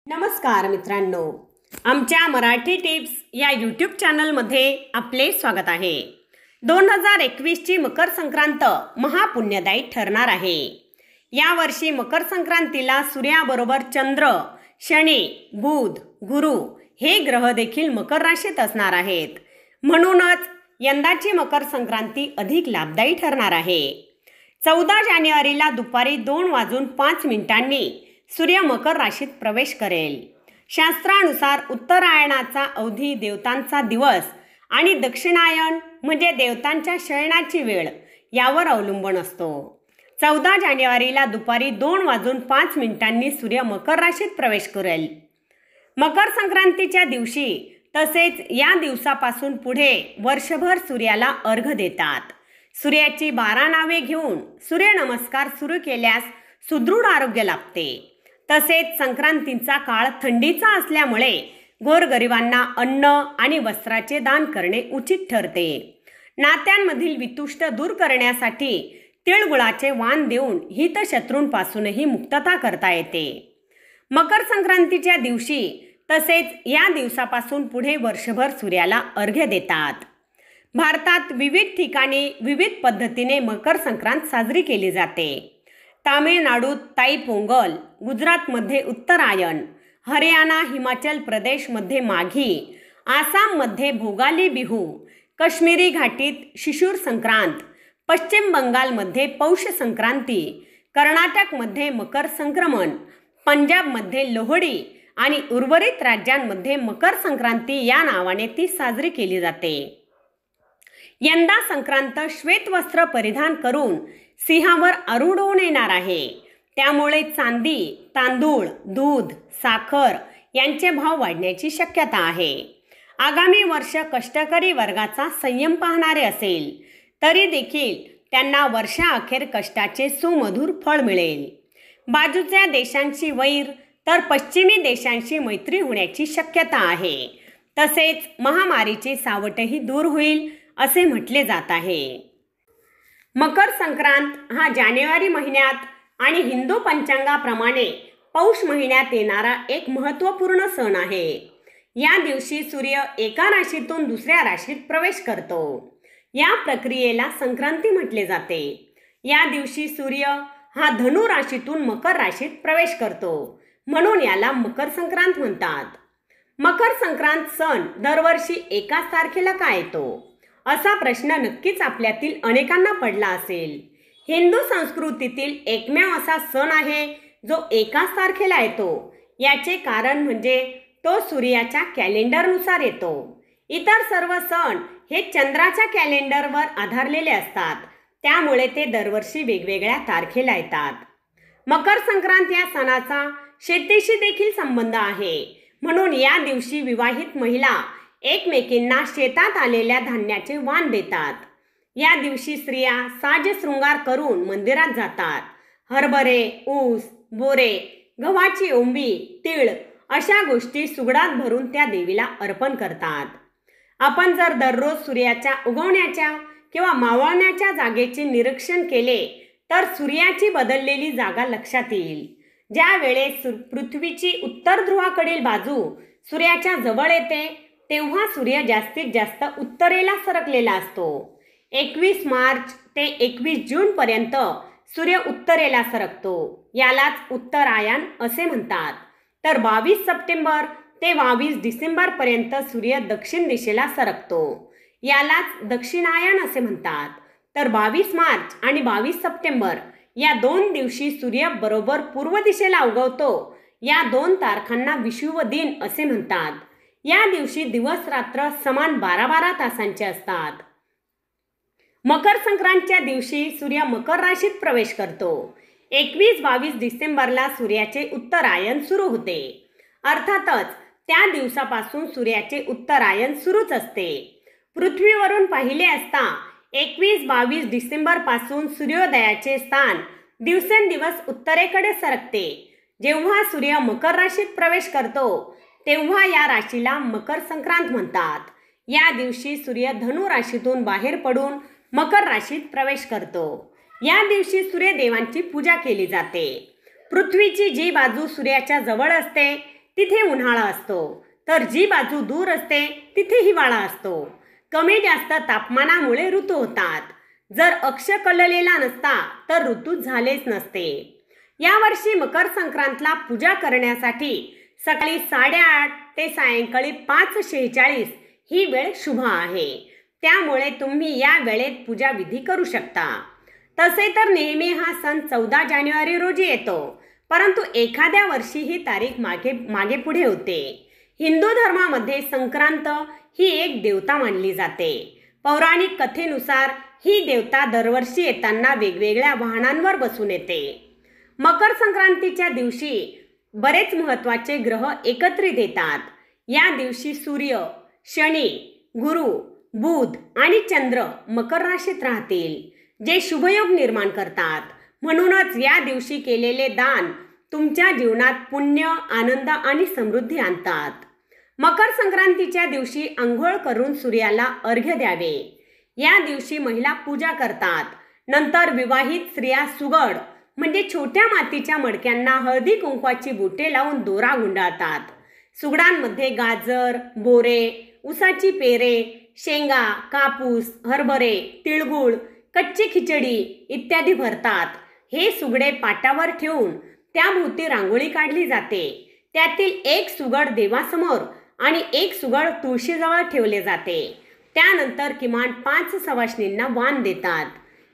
नमस्कार मित्रांनो, आमच्या मराठी टिप्स या यूट्यूब चॅनलमध्ये आपले स्वागत आहे। 2021ची मकर संक्रांत महापुण्यदायी ठरणार आहे। या वर्षी मकर संक्रांतीला सूर्याबरोबर चंद्र, शनी, बुध, गुरु हे ग्रह देखील मकर राशीत असणार आहेत। म्हणूनच यंदाची मकर संक्रांती अधिक लाभदायी ठरणार आहे। 14 जानेवारीला दुपारी 2:05 सूर्य मकर राशीत प्रवेश करेल। शास्त्रानुसार उत्तरायणाचा अवधी देवतांचा दिवस आणि दक्षिणायन म्हणजे देवतांच्या शयनाची वेळ यावर अवलंबून असतो। 14 जानेवारीला दुपारी 2:05 सूर्य मकर राशीत प्रवेश करेल। मकर संक्रांतीच्या दिवशी तसेच या दिवसापासून पुढे वर्षभर सूर्याला अर्घ्य देतात। सूर्याची 12 नावे घेऊन सूर्यनमस्कार सुरू केल्यास सुदृढ आरोग्य लाभते। तसेच संक्रांतीचा काळ थंडीचा असल्यामुळे गोरगरिबांना अन्न आणि वस्त्राचे दान करणे उचित ठरते। नात्यांमधील वितुष्ट दूर करण्यासाठी तिळगुळाचे वाण देऊन हितशत्रूंपासूनही मुक्तता करता येते। मकर संक्रांतीच्या दिवशी तसेच या दिवसापासून पुढे वर्षभर सूर्याला अर्घ्य देतात। भारतात विविध ठिकाणी विविध पद्धतीने मकर संक्रांत साजरी केली जाते। तामिळनाडूत ताई पोंगल, गुजरातमध्ये उत्तरायण, हरियाणा हिमाचल प्रदेशमध्ये माघी, आसाममध्ये भोगाली बिहू, काश्मीरी घाटीत शिशुर संक्रांत, पश्चिम बंगालमध्ये पौष संक्रांती, कर्नाटकमध्ये मकर संक्रमण, पंजाबमध्ये लोहडी आणि उर्वरित राज्यांमध्ये मकर संक्रांती या नावाने ती साजरी केली जाते। यंदा संक्रांत श्वेत वस्त्र परिधान करून सिंहावर आरूढ येणार आहे। त्यामुळे चांदी, तांदूळ, दूध, साखर यांचे भाव वाढण्याची शक्यता आहे। आगामी वर्ष कष्टकरी वर्गाचा संयम पाहणारे असेल तरी देखील त्यांना वर्षाअखेर कष्टाचे सुमधुर फळ मिळेल। बाजूच्या देशांशी वैर तर पश्चिमी देशांशी मैत्री होण्याची शक्यता आहे। तसेच महामारीचे सावटही दूर होईल असे म्हटले जात आहे। मकर संक्रांत हा जानेवारी महिन्यात आणि हिंदू पंचांगाप्रमाणे पौष महिन्यात येणारा एक महत्त्वपूर्ण सण आहे। या दिवशी सूर्य एका राशीतून दुसऱ्या राशीत प्रवेश करतो। या प्रक्रियेला संक्रांती म्हटले जाते। या दिवशी सूर्य हा धनु राशीतून मकर राशीत प्रवेश करतो, म्हणून याला मकर संक्रांत म्हणतात। मकर संक्रांत सण दरवर्षी एकाच तारखेला का येतो असा प्रश्न नक्कीच आपल्यातील अनेकांना पडला असेल। हिंदू संस्कृतीतील एकमेव असा सण आहे जो एकाच तारखेला येतो। याचे कारण म्हणजे तो सूर्याच्या कॅलेंडरनुसार येतो। इतर सर्व सण हे चंद्राच्या कॅलेंडरवर आधारलेले असतात, त्यामुळे ते दरवर्षी वेगवेगळ्या तारखेला येतात। मकर संक्रांत या सणाचा शेतीशी देखील संबंध आहे, म्हणून या दिवशी विवाहित महिला एकमेकींना शेतात आलेल्या धान्याचे वाण देतात। या दिवशी स्त्रिया साजशृंगार करून मंदिरात जातात। हरभरे, ऊस, बोरे, गव्हाची ओंबी, तीळ अशा गोष्टी सुगडात भरून त्या देवीला अर्पण करतात। आपण जर दररोज सूर्याच्या उगवण्याच्या किंवा मावळण्याच्या जागेचे निरीक्षण केले तर सूर्याची बदललेली जागा लक्षात येईल। ज्या वेळेस पृथ्वीची उत्तर ध्रुवाकडील बाजू सूर्याच्या जवळ येते तेव्हा सूर्य जास्तीत जास्त उत्तरेला सरकलेला असतो। 21 मार्च ते 21 जून पर्यंत सूर्य उत्तरेला सरकतो, यालाच उत्तरायण असे म्हणतात। तर 22 सप्टेंबर ते 22 डिसेंबर पर्यंत सूर्य दक्षिण दिशेला सरकतो, यालाच दक्षिणायन असे म्हणतात। तर 22 मार्च आणि 22 सप्टेंबर या 2 दिवशी सूर्य बरोबर पूर्व दिशेला उगवतो। या 2 तारखांना विषुव दिन असे म्हणतात। या दिवशी दिवस रात्र समान 12-12 तासांचे असतात। मकर संक्रांतीच्या दिवशी सूर्य मकर राशीत प्रवेश करतो। 21-22 डिसेंबरला सूर्याचे उत्तरायण सुरू होते। अर्थातच त्या दिवसापासून सूर्याचे उत्तरायण सुरूच असते। पृथ्वीवरून पाहिले असता 21-22 डिसेंबर पासून सूर्योदयाचे स्थान दिवसेंदिवस उत्तरेकडे सरकते। जेव्हा सूर्य मकर राशीत प्रवेश करतो तेव्हा या राशीला मकर संक्रांत म्हणतात। या दिवशी सूर्य धनु राशीतून बाहेर पडून मकर राशीत प्रवेश करतो। या दिवशी सूर्यदेवांची पूजा केली जाते। पृथ्वीची जी बाजू सूर्याच्या जवळ असते तिथे उन्हाळा असतो, तर जी बाजू दूर असते तिथे हिवाळा असतो. कमी जास्त तापमानामुळे ऋतू होतात. जर अक्ष कललेला नसता तर ऋतू झालेच नसते. यावर्षी मकर संक्रांतला पूजा करण्यासाठी सकाळी 8:30 ते सायंकाळी 5:46 ही वेळ शुभ आहे. त्यामुळे तुम्ही या वेळेत पूजा विधी करू शकता. तसे तर नेहमी हा सण 14 जानेवारी रोजी येतो, परंतु एखाद्या वर्षी ही तारीख मागे पुढे होते. हिंदू धर्मामध्ये संक्रांत ही एक देवता मानली जाते. पौराणिक कथेनुसार ही देवता दरवर्षी येताना वेगवेगळ्या वाहनांवर बसून येते. मकर संक्रांतीच्या दिवशी बरेच महत्त्वाचे ग्रह एकत्रित येतात. या दिवशी सूर्य, शनी, गुरु, बुध आणि चंद्र मकर राशीत राहतील, जे शुभयोग निर्माण करतात. म्हणूनच या दिवशी केलेले दान तुमच्या जीवनात पुण्य, आनंद आणि समृद्धी आणतात. मकर संक्रांतीच्या दिवशी आंघोळ करून सूर्याला अर्घ्य द्यावे. या दिवशी महिला पूजा करतात. नंतर विवाहित स्त्रिया सुगड म्हणजे छोट्या मातीच्या मडक्यांना हळदी कुंकवाची बोटे लावून दोरा गुंडाळतात. सुगडांमध्ये गाजर, बोरे, उसाची पेरे, शेंगा, कापूस, हरभरे, तिळगुळ, कच्ची खिचडी इत्यादी भरतात. हे सुगडे पाटावर ठेवून त्याभोवती रांगोळी काढली जाते. त्यातील एक सुगड देवासमोर आणि एक सुगड तुळशीजवळ ठेवले जाते. त्यानंतर किमान 5 सवाष्णींना वाण देतात.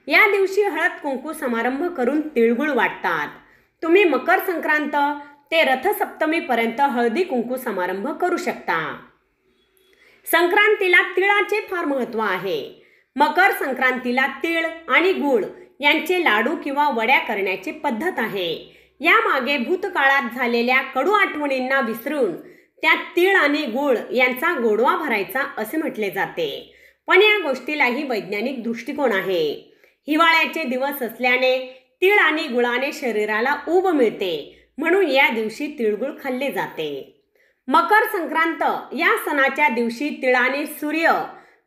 या दिवशी हळद कुंकू समारंभ करून तिळगुळ वाटतात. तुम्ही मकर संक्रांत ते रथसप्तमीपर्यंत हळदी कुंकू समारंभ करू शकता. संक्रांतीला तिळाचे फार महत्त्व आहे. मकर संक्रांतीला तीळ आणि गूळ यांचे लाडू किंवा वड्या करण्याची पद्धत आहे. यामागे भूतकाळात झालेल्या कडू आठवणींना विसरून त्यात तीळ आणि गूळ यांचा गोडवा भरायचा असे म्हटले जाते. पण या गोष्टीलाही वैज्ञानिक दृष्टिकोन आहे. हिवाळ्याचे दिवस असल्याने तीळ आणि गुळाने शरीराला ऊब मिळते, म्हणून या दिवशी तिळगुळ खाल्ले जाते. मकर संक्रांत या सणाच्या दिवशी तिळाने सूर्य,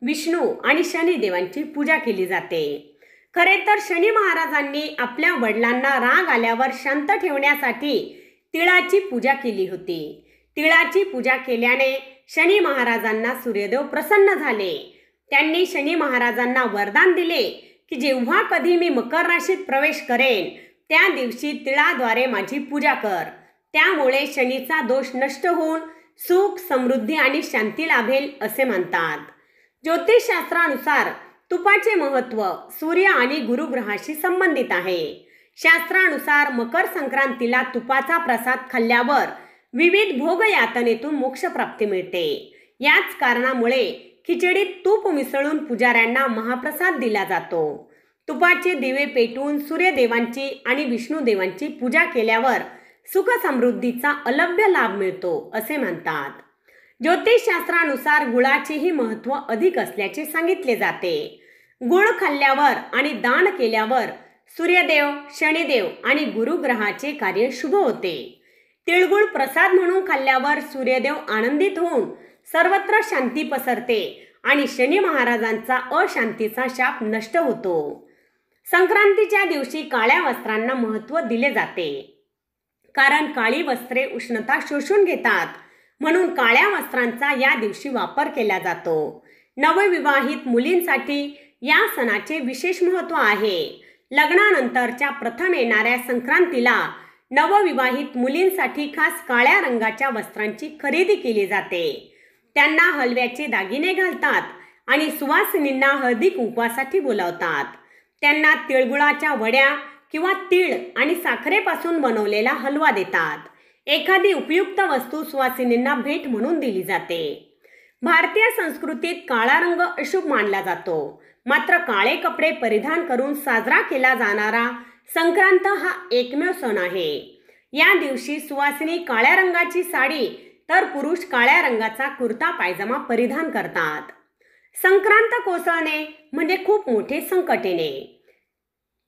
विष्णू आणि शनी देवांची पूजा केली जाते. खरे तर शनी महाराजांनी आपल्या वडिलांना राग आल्यावर शांत ठेवण्यासाठी तिळाची पूजा केली होती. तिळाची पूजा केल्याने शनी महाराजांना सूर्यदेव प्रसन्न झाले. त्यांनी शनी महाराजांना वरदान दिले की जेव्हा कधी मी मकर राशीत प्रवेश करेन त्या दिवशी तिळाद्वारे माझी पूजा कर. त्यामुळे शनीचा दोष नष्ट होऊन सुख, समृद्धी आणि शांती लाभेल असे मानतात. ज्योतिषशास्त्रानुसार तुपाचे महत्त्व सूर्य आणि गुरु ग्रहाशी संबंधित आहे. शास्त्रानुसार मकर संक्रांतीला तुपाचा प्रसाद खाल्ल्यावर विविध भोग यातनेतून मोक्ष प्राप्ती मिळते. याच कारणामुळे खिचडीत तूप मिसळून पुजाऱ्यांना महाप्रसाद दिला जातो. तुपाचे दिवे पेटवून सूर्यदेवांची आणि विष्णुदेवांची पूजा केल्यावर सुख समृद्धीचा अलभ्य लाभ मिळतो असे म्हणतात. ज्योतिषशास्त्रानुसार गुळाचेही महत्त्व अधिक असल्याचे सांगितले जाते. गुळ खाल्ल्यावर आणि दान केल्यावर सूर्यदेव, शनिदेव आणि गुरुग्रहाचे कार्य शुभ होते. तिळगुळ प्रसाद म्हणून खाल्ल्यावर सूर्यदेव आनंदित होऊन सर्वत्र शांती पसरते आणि शनी महाराजांचा अशांतीचा शाप नष्ट होतो. संक्रांतीच्या दिवशी काळ्या वस्त्रांना महत्त्व दिले जाते, कारण काळी वस्त्रे उष्णता शोषून घेतात. म्हणून काळ्या वस्त्रांचा या दिवशी वापर केला जातो. नवविवाहित मुलींसाठी या सणाचे विशेष महत्त्व आहे. लग्नानंतरच्या प्रथम येणाऱ्या संक्रांतीला नवविवाहित मुलींसाठी खास काळ्या रंगाच्या वस्त्रांची खरेदी केली जाते. त्यांना हलव्याचे दागिने घालतात आणि सुवासिनींना हळदी कुंकवासाठी बोलावतात. त्यांना तिळगुळाच्या वड्या किंवा तीळ आणि साखरेपासून बनवलेला हलवा देतात. एखादी उपयुक्त वस्तू सुवासिनींना भेट म्हणून दिली जाते. भारतीय संस्कृतीत काळा रंग अशुभ मानला जातो. मात्र काळे कपडे परिधान करून साजरा केला जाणारा संक्रांत हा एकमेव सण आहे. या दिवशी सुवासिनी काळ्या रंगाची साडी तर पुरुष काळ्या रंगाचा कुर्ता पायजमा परिधान करतात. संक्रांत कोसळणे म्हणजे खूप मोठे संकट येणे.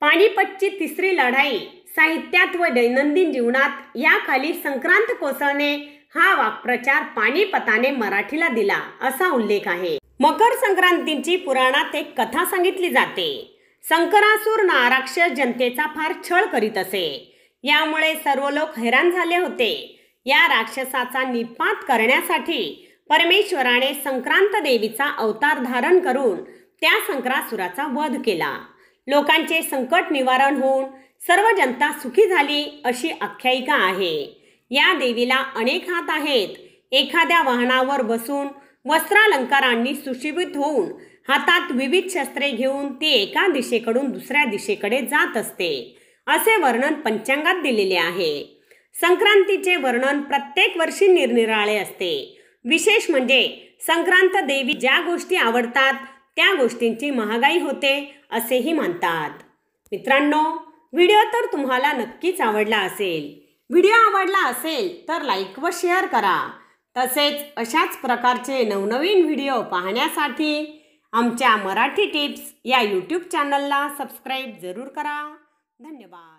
पानिपतची तिसरी लढाई साहित्यात व दैनंदिन जीवनात याखाली संक्रांत कोसळणे हा वाक्प्रचार पानिपताने मराठीला दिला असा उल्लेख आहे. मकर संक्रांतीची पुराणात एक कथा सांगितली जाते. संकरासूर नाराक्षस जनतेचा फार छळ करीत असे. यामुळे सर्व लोक हैराण झाले होते. या राक्षसाचा निपात करण्यासाठी परमेश्वराने संक्रांत देवीचा अवतार धारण करून त्या संक्रासुराचा वध केला. लोकांचे संकट निवारण होऊन सर्व जनता सुखी झाली अशी आख्यायिका आहे. या देवीला अनेक हात आहेत. एखाद्या वाहनावर बसून वस्त्रालंकारांनी सुशोभित होऊन हातात विविध शस्त्रे घेऊन ती एका दिशेकडून दुसऱ्या दिशेकडे जात असते असे वर्णन पंचांगात दिलेले आहे. संक्रांतीचे वर्णन प्रत्येक वर्षी निरनिराळे असते. विशेष म्हणजे संक्रांत देवी ज्या गोष्टी आवडतात त्या गोष्टींची महागाई होते असेही मानतात. मित्रांनो, व्हिडिओ तर तुम्हाला नक्कीच आवडला असेल. व्हिडिओ आवडला असेल तर लाईक व शेअर करा. तसेच अशाच प्रकारचे नवनवीन व्हिडिओ पाहण्यासाठी आमच्या मराठी टिप्स या यूट्यूब चॅनलला सबस्क्राईब जरूर करा. धन्यवाद.